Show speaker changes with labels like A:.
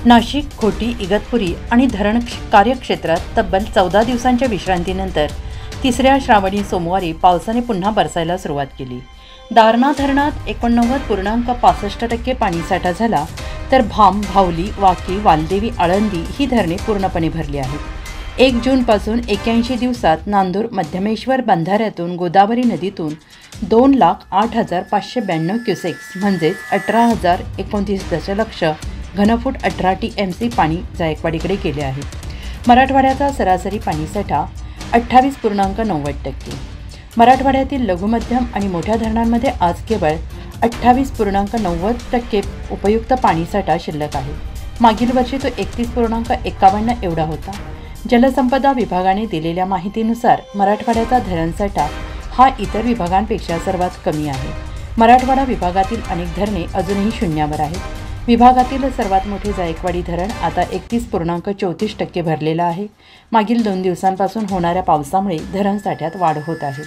A: नाशिक, घोटी, इगतपुरी आणि धरण कार्यक्षेत्रात तब्बल 14 दिवसांच्या विश्रांतीनंतर तिसऱ्या श्रावणी सोमवारी पावसाने पुन्हा बरसायला सुरुवात केली। दारणा धरणात 89.65% पाणीसाठा झाला, तर भाम, भावली, वाकी, वालदेवी, आळंदी ही धरणे पूर्णपणे भरली आहेत। 1 जूनपासून 81 दिवसात नांदूर मध्यमेश्वर बंधाऱ्यातून गोदावरी नदीतून 2,08,592 क्युसेक्स म्हणजेच 18,029 दशलक्ष घनफूट 18 TMC पाणी जायकवाडीकडे गेले आहे। मराठवाड्याचा सरासरी पाणीसाठा 28.90%। मराठवाड्यातील लघु, मध्यम आणि मोठ्या धरणांमध्ये आज केवळ 28.90% उपयुक्त पाणीसाठा शिल्लक आहे। मागील वर्षी तो 31.51 एवढा होता। जलसंपदा विभागाने दिलेल्या माहितीनुसार मराठवाड्याचा धरणसाठा हा इतर विभागांपेक्षा सर्वात कमी आहे। मराठवाडा विभागातील अनेक धरणे अजूनही शून्यावर आहेत। विभागातील सर्वात मोठे जायकवाडी धरण आता 31.34% भरलेलं आहे। मागील 2 दिवसांपासून होणाऱ्या पावसामुळे धरणसाठ्यात वाढ होत आहे।